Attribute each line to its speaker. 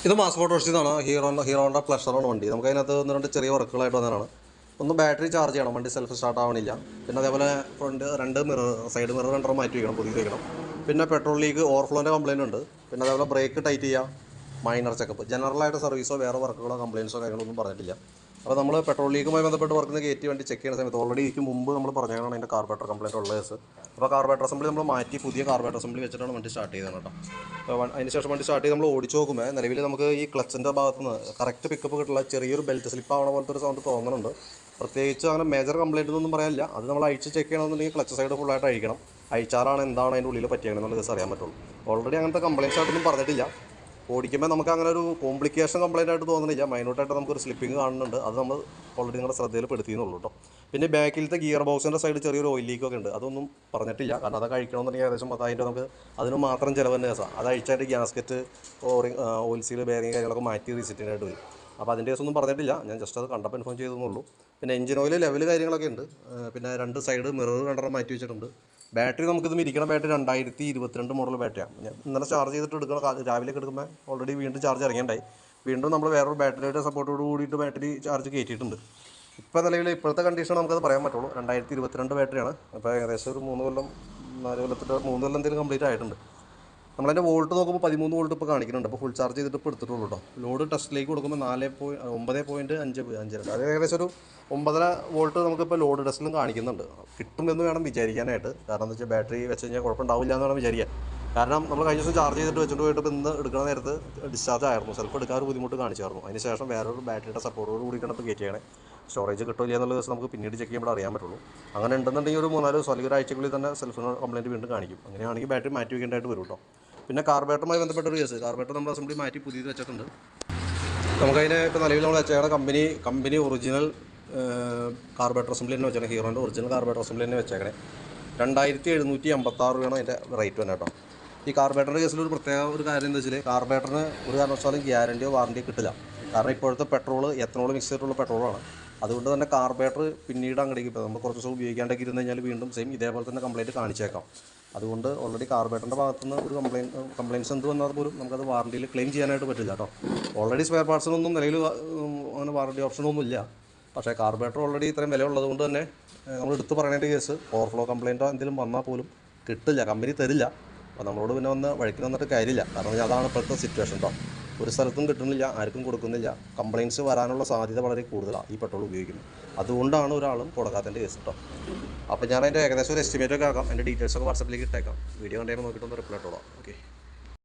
Speaker 1: ഇത് മാസ് മോട്ടോഴ്സിൽ നിന്നാണ്. ഹീറോയുടെ പ്ലഷറാണ് വണ്ടി. നമുക്ക് അതിനകത്ത് 1-2 ചെറിയ വർക്കുകളായിട്ട് വന്നതാണ്. ഒന്ന് ബാറ്ററി ചാർജ് ചെയ്യണം, വണ്ടി സെൽഫ് സ്റ്റാർട്ട് ആവണില്ല. പിന്നെ അതേപോലെ ഫ്രണ്ട് 2 മിറർ, സൈഡ് മിറർ 2 മാറ്റി വയ്ക്കണം, പുതിയ വയ്ക്കണം. പിന്നെ പെട്രോൾ ലീക്ക്, ഓവർഫ്ലോൻ്റെ കംപ്ലയിൻ്റ് ഉണ്ട്. പിന്നെ അതേപോലെ ബ്രേക്ക് ടൈറ്റ് ചെയ്യുക, മൈനർ ചെക്കപ്പ്. ജനറലായിട്ട് സർവീസോ വേറെ വർക്കുകളോ കംപ്ലയിൻസോ കാര്യങ്ങളൊന്നും പറഞ്ഞിട്ടില്ല. അപ്പോൾ നമ്മൾ പെട്രോൾ ലീക്കുമായി ബന്ധപ്പെട്ട് വർക്കിന് കയറ്റി വണ്ടി ചെക്ക് ചെയ്യുന്ന സമയത്ത് ഓൾറെഡി ഇതിക്ക് മുമ്പ് നമ്മൾ പറഞ്ഞതാണ് അതിൻ്റെ കാർബറേറ്റർ കംപ്ലയിൻ്റ് ഉള്ള കേസ്. അപ്പോൾ കാർബറേറ്റർ അസംബ്ലി നമ്മൾ മാറ്റി പുതിയ കാർബറേറ്റർ അസംബ്ലി വെച്ചിട്ടാണ് വണ്ടി സ്റ്റാർട്ട് ചെയ്തത് കേട്ടോ. അപ്പോൾ അതിന് ശേഷം വണ്ടി സ്റ്റാർട്ട് ചെയ്ത് നമ്മൾ ഓടിച്ച് നോക്കുമ്പോൾ നിലവിൽ നമുക്ക് ഈ ക്ലച്ചിൻ്റെ ഭാഗത്ത് നിന്ന് കറക്റ്റ് പിക്കപ്പ് കിട്ടില്ല, ചെറിയൊരു ബെൽറ്റ് സ്ലിപ്പ് ആവണ പോലത്തെ ഒരു സൗണ്ട് തോന്നുന്നുണ്ട്. പ്രത്യേകിച്ച് അങ്ങനെ മേജർ കംപ്ലയിൻ്റ് ഒന്നും പറയാനില്ല. അത് നമ്മൾ അഴിച്ച് ചെക്ക് ചെയ്യണമെന്നുണ്ടെങ്കിൽ ക്ലച്ച് സൈഡ് ഫുള്ളായിട്ട് അഴിക്കണം. അഴിച്ചാറാണ് എന്താണ് അതിൻ്റെ ഉള്ളിൽ പറ്റിയെന്നുള്ള കേസ് അറിയാൻ പറ്റുള്ളൂ. ഓൾറെഡി അങ്ങനത്തെ കംപ്ലയിൻസ് ആയിട്ടൊന്നും പറഞ്ഞിട്ടില്ല. ഓടിക്കുമ്പോൾ നമുക്ക് അങ്ങനെ ഒരു കോംപ്ലിക്കേഷൻ കംപ്ലയിൻ്റ് ആയിട്ട് തോന്നുന്നില്ല. മൈനോട്ടായിട്ട് നമുക്കൊരു സ്ലിപ്പിംഗ് കാണുന്നുണ്ട്. അത് നമ്മൾ ഓൾറെഡി നിങ്ങളുടെ ശ്രദ്ധയിൽ പെടുത്തിയെന്നുള്ളൂ കേട്ടോ. പിന്നെ ബാക്കിലത്തെ ഗിയർ ബോക്സിൻ്റെ സൈഡ് ചെറിയൊരു ഓയിൽ ലീക്കൊക്കെ ഉണ്ട്. അതൊന്നും പറഞ്ഞിട്ടില്ല, കാരണം അത് കഴിക്കണമെന്നുണ്ടെങ്കിൽ ഏകദേശം 10,000 നമുക്ക് അതിന് മാത്രം ചിലവന്നെ കേസാണ്. അത് അഴിച്ചായിട്ട് ഗ്യാസ്കറ്റ്, ഓയിൽ സീൽ, ബെയറിങ് കാര്യങ്ങളൊക്കെ മാറ്റി റീസെറ്റിനായിട്ട് വരും. അപ്പോൾ അതിൻ്റെ കേസൊന്നും പറഞ്ഞിട്ടില്ല, ഞാൻ ജസ്റ്റ് അത് കണ്ടപ്പോൾ ഇൻഫോം ചെയ്തെന്നുള്ളൂ. പിന്നെ എഞ്ചിൻ ഓയിൽ ലെവൽ കാര്യങ്ങളൊക്കെ ഉണ്ട്. പിന്നെ 2 സൈഡ് മിറർ 2 മാറ്റി വെച്ചിട്ടുണ്ട്. ബാറ്ററി നമുക്കിത് ഇരിക്കുന്ന ബാറ്ററി 2022 മോഡൽ ബാറ്ററിയാണ്. ഞാൻ ഇന്നലെ ചാർജ് ചെയ്തിട്ട് എടുക്കണം, രാവിലെ എടുക്കുമ്പോൾ ഓൾറെഡി വീണ്ടും ചാർജ് ഇറങ്ങിയിട്ടുണ്ടായി. വീണ്ടും നമ്മൾ വേറൊരു ബാറ്ററിയുടെ സപ്പോർട്ടോട് കൂടിയിട്ട് ബാറ്ററി ചാർജ് കയറ്റിയിട്ടുണ്ട്. ഇപ്പോൾ നിലവിൽ ഇപ്പോഴത്തെ കണ്ടീഷൻ നമുക്കത് പറയാൻ പറ്റുള്ളൂ. 2022 ബാറ്ററിയാണ്. അപ്പോൾ ഏകദേശം ഒരു 3 കൊല്ലം 4 കൊല്ലത്തിട്ട് 3 കൊല്ലം എന്തെങ്കിലും കംപ്ലീറ്റ് ആയിട്ടുണ്ട്. നമ്മളതിൻ്റെ വോൾട്ട് നോക്കുമ്പോൾ 13 വോൾട്ട് ഇപ്പോൾ കാണിക്കുന്നുണ്ട്. അപ്പോൾ ഫുൾ ചാർജ് ചെയ്തിട്ട് ഇപ്പോൾ എടുത്തിട്ടുള്ളൂ കേട്ടോ. ലോഡ് ടെസ്റ്റിലേക്ക് കൊടുക്കുമ്പോൾ 9.5 അത് ഏകദേശം ഒരു 9.5 വോൾട്ട് നമുക്കിപ്പോൾ ലോഡ് ടെസ്റ്റിലും കാണിക്കുന്നുണ്ട്. കിട്ടുമെന്ന് വേണം വിചാരിക്കാനായിട്ട്. കാരണം എന്താ വെച്ചാൽ ബാറ്ററി വെച്ച് കഴിഞ്ഞാൽ കുഴപ്പമുണ്ടാവില്ല എന്ന് വേണം വിചാരിക്കാൻ. കാരണം നമ്മൾ കഴിഞ്ഞ ദിവസം ചാർജ് ചെയ്തിട്ട് വെച്ചിട്ട് പോയിട്ട് ഇപ്പോൾ ഇന്ന് എടുക്കുന്ന നേരത്ത് ഡിസ്ചാർജ് ആയിരുന്നു, സെൽഫ് എടുക്കാൻ ബുദ്ധിമുട്ട് കാണിച്ചായിരുന്നു. അതിന് ശേഷം വേറൊരു ബാറ്ററിയുടെ സപ്പോർട്ടോട് കൂടിയിട്ടാണ് ഇപ്പോൾ കയറ്റിയാണ്. സ്റ്റോറേജ് കിട്ടില്ല എന്നുള്ള ദിവസം നമുക്ക് പിന്നീട് ചെക്ക് ചെയ്യുമ്പോൾ അറിയാൻ പറ്റുള്ളൂ. അങ്ങനെ ഉണ്ടെന്നുണ്ടെങ്കിൽ ഒരു 3-4 ദിവസം അല്ലെങ്കിൽ ഒരാഴ്ചക്കുള്ളിൽ തന്നെ സെൽഫിന് കംപ്ലയിൻറ്റ് വീണ്ടും കാണിക്കും. അങ്ങനെയാണെങ്കിൽ ബാറ്ററി മാറ്റി വയ്ക്കേണ്ടതായിട്ട് വരും കേട്ടോ. പിന്നെ കാർബറേറ്ററുമായി ബന്ധപ്പെട്ടൊരു കേസ്, കാർബറേറ്റർ നമ്മൾ അസംബ്ലി മാറ്റി പുതിയത് വെച്ചിട്ടുണ്ട്. നമുക്കതിനെ ഇപ്പോൾ നിലവിൽ നമ്മൾ വെച്ചേക്കുന്ന കമ്പനി ഒറിജിനൽ കാർബറേറ്റർ അസംബ്ലി തന്നെ വെച്ചേക്കണം. ഹീറോൻ്റെ ഒറിജിനൽ കാർബറേറ്റർ അസംബ്ലി തന്നെ വെച്ചേക്കണേ. 2756 രൂപയാണ് അതിൻ്റെ റേറ്റ് തന്നെ കേട്ടോ. ഈ കാർബറേറ്ററിൻ്റെ കേസിൽ ഒരു പ്രത്യേക ഒരു കാര്യം എന്താ വെച്ചാൽ കാർബറേറ്ററിന് ഒരു കാരണവശാലും ഗ്യാരണ്ടിയോ വാറണ്ടിയോ കിട്ടില്ല. കാരണം ഇപ്പോഴത്തെ പെട്രോൾ എത്തനോൾ മിക്സ് ചെയ്തിട്ടുള്ള പെട്രോളാണ്. അതുകൊണ്ട് തന്നെ കാർബറേറ്റർ പിന്നീട് അങ്ങോട്ടേക്ക് ഇപ്പോൾ നമ്മൾ കുറച്ച് ദിവസം ഉപയോഗിക്കാണ്ടൊക്കെ ഇരുന്ന് കഴിഞ്ഞാൽ വീണ്ടും സെയിം ഇതേപോലെ തന്നെ കംപ്ലയിൻറ്റ് കാണിച്ചേക്കാം. അതുകൊണ്ട് ഓൾറെഡി കാർബറേറ്ററിൻ്റെ ഭാഗത്തുനിന്ന് ഒരു കംപ്ലയിൻസ് എന്ത് വന്നാൽ പോലും നമുക്കത് വാറണ്ടിയിൽ ക്ലെയിം ചെയ്യാനായിട്ട് പറ്റില്ല കേട്ടോ. ഓൾറെഡി സ്പെയർ പാർട്സിനൊന്നും നിലവിൽ അങ്ങനെ വാറണ്ടി ഓപ്ഷനൊന്നും ഇല്ല. പക്ഷേ കാർബറേറ്റർ ഓൾറെഡി ഇത്രയും വില ഉള്ളതുകൊണ്ട് തന്നെ നമ്മൾ എടുത്ത് പറയേണ്ട കേസ് ഓവർഫ്ലോ കംപ്ലയിൻറ്റോ എന്തെങ്കിലും വന്നാൽ പോലും കിട്ടില്ല, കമ്പനി തരില്ല. അപ്പോൾ നമ്മളോട് പിന്നെ വഴിക്ക് വന്നിട്ട് കാര്യമില്ല. കാരണം അതാണ് ഇപ്പോഴത്തെ സിറ്റുവേഷൻ കേട്ടോ. ഒരു സ്ഥലത്തും കിട്ടുന്നില്ല, ആർക്കും കൊടുക്കുന്നില്ല. കംപ്ലയിൻറ്റ്സ് വരാനുള്ള സാധ്യത വളരെ കൂടുതലാണ് ഈ പെട്രോൾ ഉപയോഗിക്കുന്നത്. അതുകൊണ്ടാണ് ഒരാളും കൊടുക്കാത്തതിൻ്റെ കേസ് കേട്ടോ. അപ്പോൾ ഞാൻ അതിൻ്റെ ഏകദേശം ഒരു എസ്റ്റിമേറ്റ് ഒക്കെ ആക്കാം. എൻ്റെ ഡീറ്റെയിൽസൊക്കെ വാട്സപ്പിലേക്ക് ഇട്ടേക്കാം. വീഡിയോ കണ്ടുകഴിയുമ്പോൾ നോക്കിയിട്ടൊന്ന് റിപ്ലൈ ഇട്ടോളാം. ഓക്കെ.